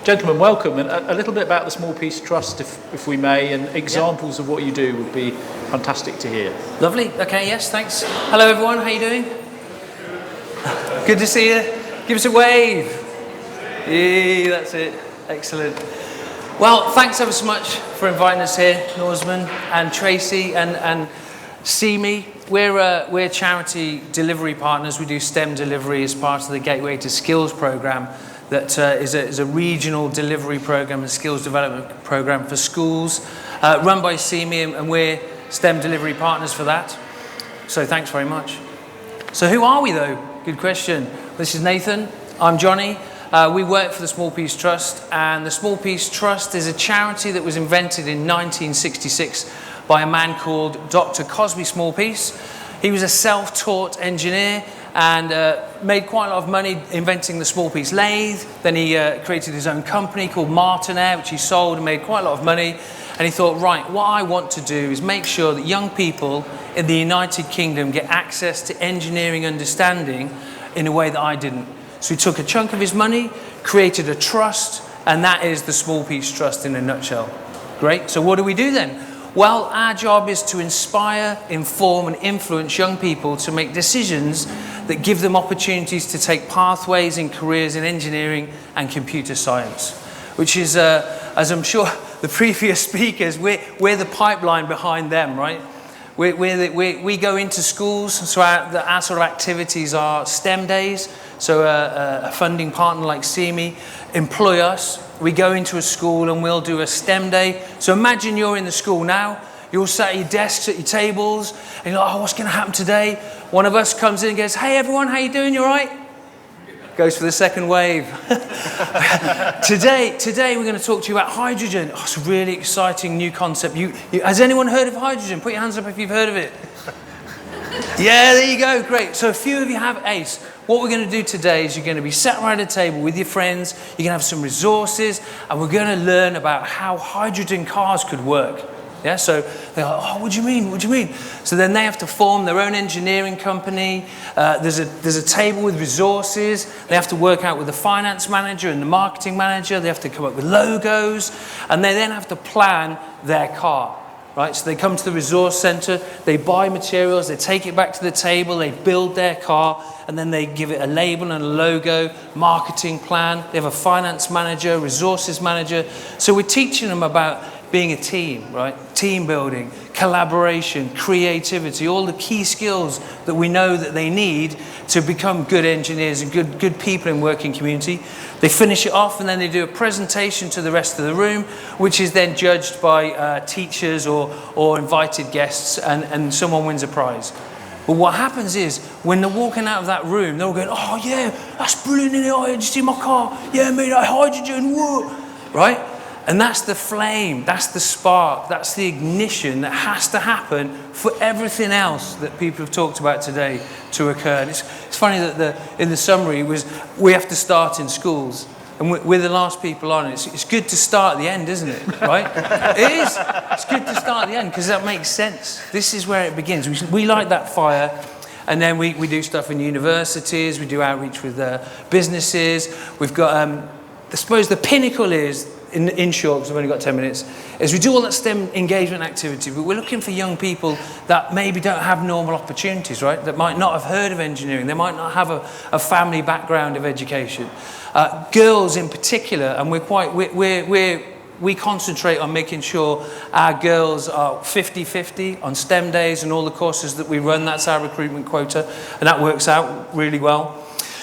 Gentlemen, welcome. And a little bit about the Small Peace Trust, if we may, and examples of what you do would be fantastic to hear. Lovely. Okay, yes, thanks. Hello, everyone. How you doing? Good to see you. Give us a wave. Yeah, that's it. Excellent. Well, thanks ever so much for inviting us here, Norsman and Tracy and CME. We're charity delivery partners. We do STEM delivery as part of the Gateway to Skills program. That is a regional delivery program and skills development program for schools, run by CME, and we're STEM delivery partners for that. So thanks very much. So who are we though? Good question. This is Nathan. I'm Johnny. We work for the Small Peace Trust, and the Small Peace Trust is a charity that was invented in 1966 by a man called Dr. Cosby Smallpiece. He was a self-taught engineer and made quite a lot of money inventing the small piece lathe. Then he created his own company called Martinair, which he sold and made quite a lot of money. And he thought, right, what I want to do is make sure that young people in the United Kingdom get access to engineering understanding in a way that I didn't. So he took a chunk of his money, created a trust, and that is the Small Peace Trust in a nutshell. Great. So what do we do then? Well, our job is to inspire, inform, and influence young people to make decisions that give them opportunities to take pathways in careers in engineering and computer science, which is, as I'm sure the previous speakers, we're the pipeline behind them, right? We go into schools, so our sort of activities are STEM days. So a funding partner like CME employ us. We go into a school and we'll do a STEM day. So imagine you're in the school now. You're all sat at your desks, at your tables, and you're like, oh, what's going to happen today? One of us comes in and goes, hey, everyone, how you doing? You all right? Goes for the second wave. Today we're going to talk to you about hydrogen. Oh, it's a really exciting new concept. Has anyone heard of hydrogen? Put your hands up if you've heard of it. Yeah, there you go. Great. So a few of you have ACE. What we're going to do today is you're going to be sat around a table with your friends. You're going to have some resources, and we're going to learn about how hydrogen cars could work. Yeah, so they're like, oh, what do you mean? What do you mean? So then they have to form their own engineering company. There's a table with resources. They have to work out with the finance manager and the marketing manager. They have to come up with logos, and they then have to plan their car. Right, so they come to the resource centre, they buy materials, they take it back to the table, they build their car, and then they give it a label and a logo, marketing plan. They have a finance manager, resources manager. So we're teaching them about being a team, right? Team building, collaboration, creativity, all the key skills that we know that they need to become good engineers and good people in working community. They finish it off and then they do a presentation to the rest of the room, which is then judged by teachers or invited guests, and someone wins a prize. But what happens is, when they're walking out of that room, they're all going, oh yeah, that's brilliant, isn't it? Oh, did you see my car? Yeah, mate, that hydrogen, whoa. Right? And that's the flame, that's the spark, that's the ignition that has to happen for everything else that people have talked about today to occur. And it's funny that in the summary was, we have to start in schools. And we're the last people on. It's good to start at the end, isn't it? Right? It is. It's good to start at the end because that makes sense. This is where it begins. We light that fire. And then we do stuff in universities. We do outreach with businesses. We've got, I suppose the pinnacle is, in short, because I've only got 10 minutes, is we do all that STEM engagement activity, but we're looking for young people that maybe don't have normal opportunities, right? That might not have heard of engineering. They might not have a family background of education. Girls in particular, and we concentrate on making sure our girls are 50-50 on STEM days and all the courses that we run. That's our recruitment quota, and that works out really well.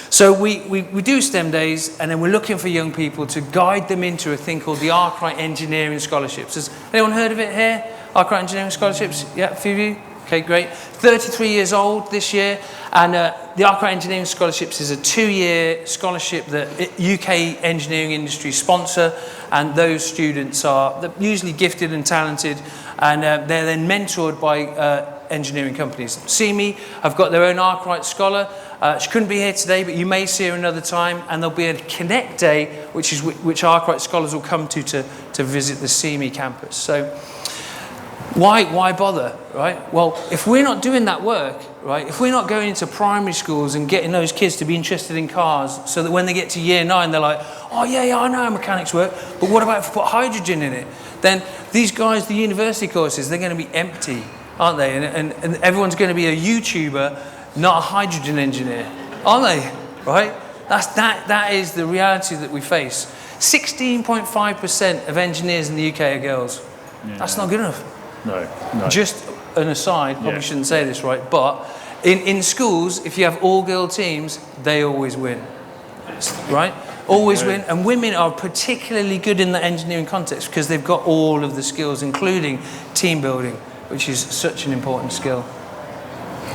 So we do STEM days, and then we're looking for young people to guide them into a thing called the Arkwright Engineering Scholarships. Has anyone heard of it here? Arkwright Engineering Scholarships? Yeah, a few of you? Okay, great. 33 years old this year, and the Arkwright Engineering Scholarships is a 2-year scholarship that UK engineering industry sponsor, and those students are usually gifted and talented, and they're then mentored by engineering companies. CME have got their own Arkwright Scholar. She couldn't be here today, but you may see her another time, and there'll be a Connect Day, which Arkwright Scholars will come to visit the CME campus. So Why bother, right? Well, if we're not doing that work, right, if we're not going into primary schools and getting those kids to be interested in cars so that when they get to year 9, they're like, oh yeah, I know how mechanics work, but what about if we put hydrogen in it? Then these guys, the university courses, they're going to be empty, aren't they? And everyone's going to be a YouTuber, not a hydrogen engineer, aren't they? Right? That is the reality that we face. 16.5% of engineers in the UK are girls. Yeah. That's not good enough. No. Just an aside, probably shouldn't say this, right? But in schools, if you have all-girl teams, they always win, right? Always win. And women are particularly good in the engineering context because they've got all of the skills, including team building, which is such an important skill.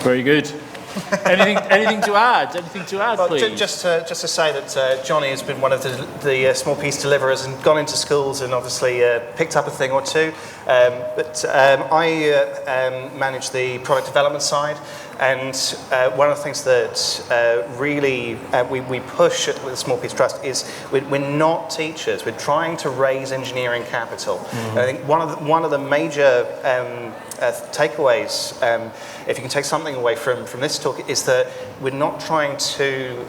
Very good. Anything to add? Well, please? Just to say that Johnny has been one of the small piece deliverers and gone into schools and obviously picked up a thing or two. But I manage the product development side, and one of the things that really we push with the Small Piece Trust is we're not teachers. We're trying to raise engineering capital. Mm-hmm. I think one of the major takeaways, if you can take something away from this talk, is that we're not trying to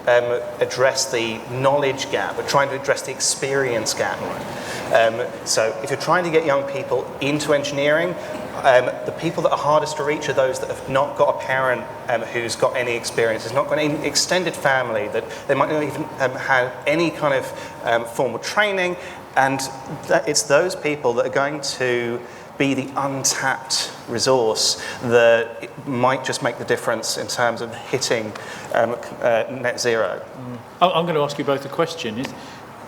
address the knowledge gap, we're trying to address the experience gap. So if you're trying to get young people into engineering, the people that are hardest to reach are those that have not got a parent who's got any experience, has not got any extended family, that they might not even have any kind of formal training, and it's those people that are going to be the untapped resource that might just make the difference in terms of hitting net zero. I'm going to ask you both a question.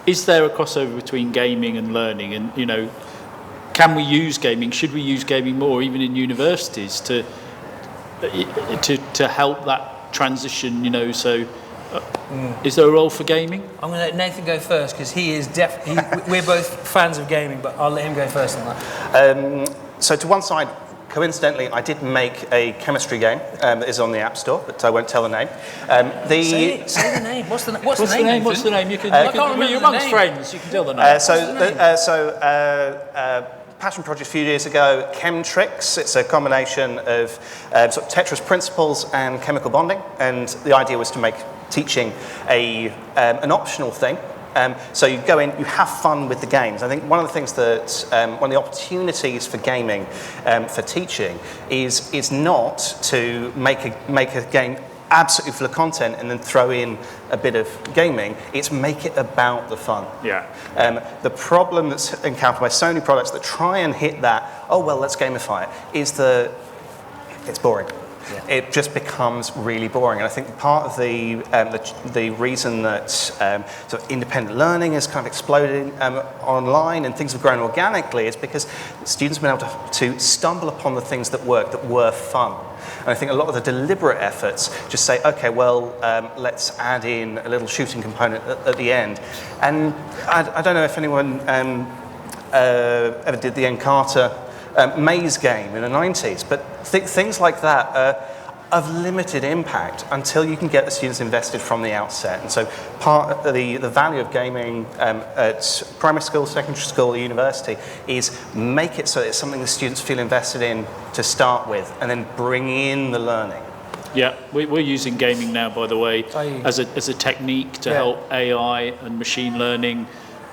Is there a crossover between gaming and learning? And, you know, can we use gaming? Should we use gaming more, even in universities, to help that transition, you know, so... Is there a role for gaming? I'm going to let Nathan go first because he is we're both fans of gaming, but I'll let him go first on that. So to one side, coincidentally, I did make a chemistry game that is on the App Store, but I won't tell the name. Say the name. What's the name? What's the name? You're amongst friends. You can tell the name. Passion project a few years ago, Chemtrix. It's a combination of sort of Tetris principles and chemical bonding, and the idea was to make teaching an optional thing. So you go in, you have fun with the games. I think one of the things that, one of the opportunities for gaming for teaching is not to make a game absolutely full of content and then throw in a bit of gaming. It's make it about the fun. Yeah. The problem that's encountered by so many products that try and hit that, oh well, let's gamify it, is it's boring. Yeah. It just becomes really boring, and I think part of the reason that sort of independent learning has kind of exploded online and things have grown organically is because students have been able to stumble upon the things that work, that were fun. And I think a lot of the deliberate efforts just say, okay, well, let's add in a little shooting component at the end. And I don't know if anyone ever did the Encarta maze game in the 90s, but things like that are of limited impact until you can get the students invested from the outset. And so part of the value of gaming at primary school, secondary school, university is make it so it's something the students feel invested in to start with, and then bring in the learning. Yeah, we're using gaming now, by the way, as a technique to help AI and machine learning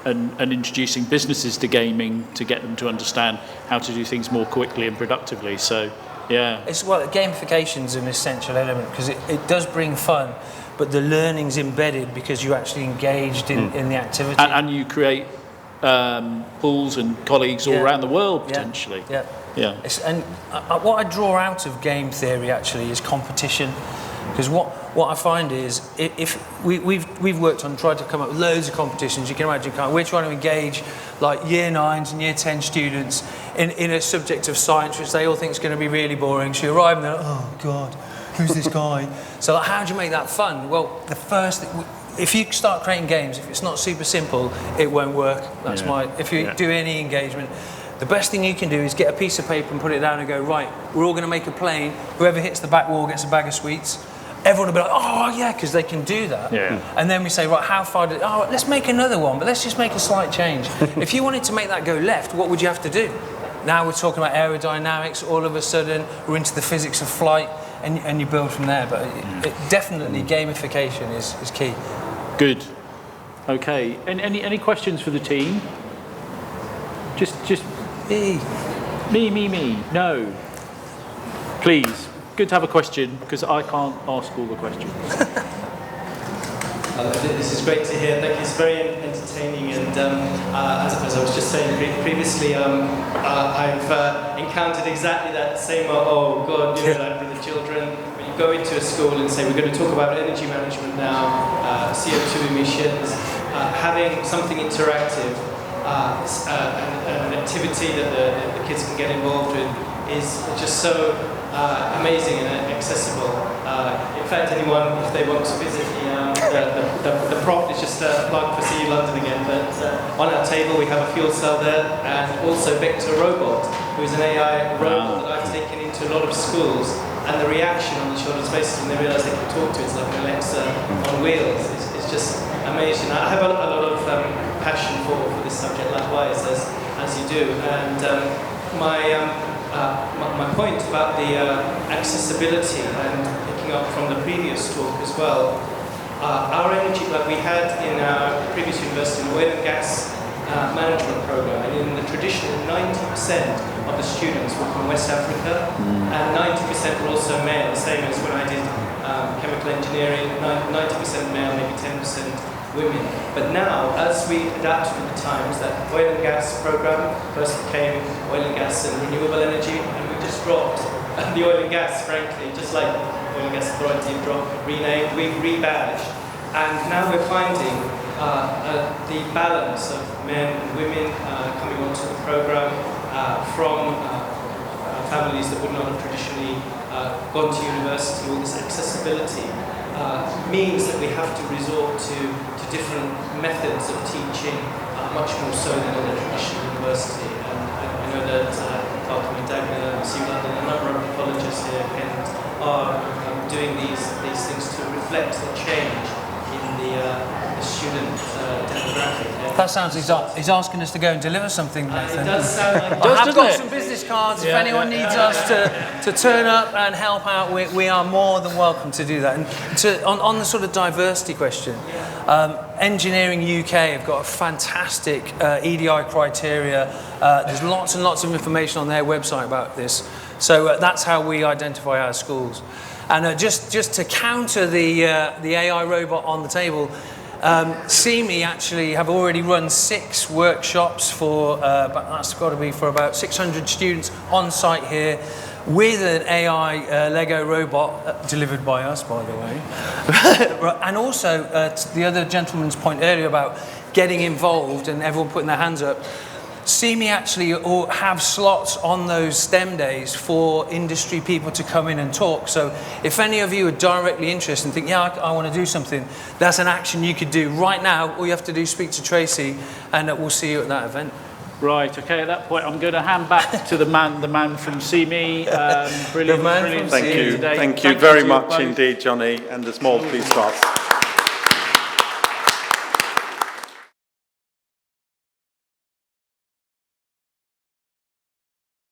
and introducing businesses to gaming to get them to understand how to do things more quickly and productively. So, yeah. Gamification is an essential element because it does bring fun, but the learning's embedded because you're actually engaged in the activity. And you create pools and colleagues all around the world, potentially. Yeah. And what I draw out of game theory, actually, is competition. Because what I find is, if we've worked on, tried to come up with loads of competitions, you can imagine, we're trying to engage like year 9s and year 10 students in a subject of science which they all think is going to be really boring. So you arrive and they're like, oh God, who's this guy? So like, how do you make that fun? Well, the first thing, if you start creating games, if it's not super simple, it won't work. That's if you do any engagement, the best thing you can do is get a piece of paper and put it down and go, right, we're all going to make a plane. Whoever hits the back wall gets a bag of sweets. Everyone will be like, oh yeah, because they can do that. Yeah. And then we say, right, how far did... Oh, let's make another one, but let's just make a slight change. If you wanted to make that go left, what would you have to do? Now we're talking about aerodynamics. All of a sudden, we're into the physics of flight, and you build from there. But definitely gamification is key. Good. Okay. And any questions for the team? Just Me. Me. No. Please. Good to have a question, because I can't ask all the questions. This is great to hear. Thank you. It's very entertaining, and as I was just saying previously, I've encountered exactly that same. Oh God, like with the children. When you go into a school and say we're going to talk about energy management now, CO2 emissions, having something interactive, an activity that the kids can get involved with is just so amazing and accessible. In fact, anyone, if they want to visit the prop, is just a plug for CU London again, but on our table we have a fuel cell there, and also Vector Robot, who is an AI robot that I've taken into a lot of schools, and the reaction on the children's faces when they realise they can talk to it's like an Alexa on wheels. It's just amazing. I have a lot of passion for this subject, likewise, as you do, and my point about the accessibility, and picking up from the previous talk as well, our energy, like we had in our previous university, an oil and gas management program, and in the tradition, 90% of the students were from West Africa, and 90% were also male, the same as when I did chemical engineering, 90% male, maybe 10% women. But now, as we adapted with the times, that oil and gas program first became oil and gas and renewable energy, and we just dropped the oil and gas, frankly, just like Oil and Gas Authority dropped, renamed, we've rebadged, and now we're finding the balance of men and women coming onto the program from families that would not have traditionally gone to university. All this accessibility means that we have to resort to different methods of teaching, much more so than in a traditional university. And I know that Malcolm and Dagmar and CU London, a number of pathologists here, are doing these things to reflect the change in the student demographic. That sounds he's asking us to go and deliver something, Nathan. It does sound like I've got some business cards. If anyone needs us to turn up and help out, we are more than welcome to do that. And on the sort of diversity question, Engineering UK have got a fantastic EDI criteria. There's lots and lots of information on their website about this. So that's how we identify our schools. And just to counter the AI robot on the table, CME actually have already run 6 workshops for, that's got to be for about 600 students on site here, with an AI Lego robot, delivered by us, by the way. And also, to the other gentleman's point earlier about getting involved and everyone putting their hands up, CME actually have slots on those STEM days for industry people to come in and talk. So if any of you are directly interested and think, yeah, I want to do something, that's an action you could do right now. All you have to do is speak to Tracy, and we'll see you at that event. Right, okay, at that point I'm going to hand back to the man from CME. Brilliant Thank you today. Thank you very much indeed, Johnny, and the small police staff.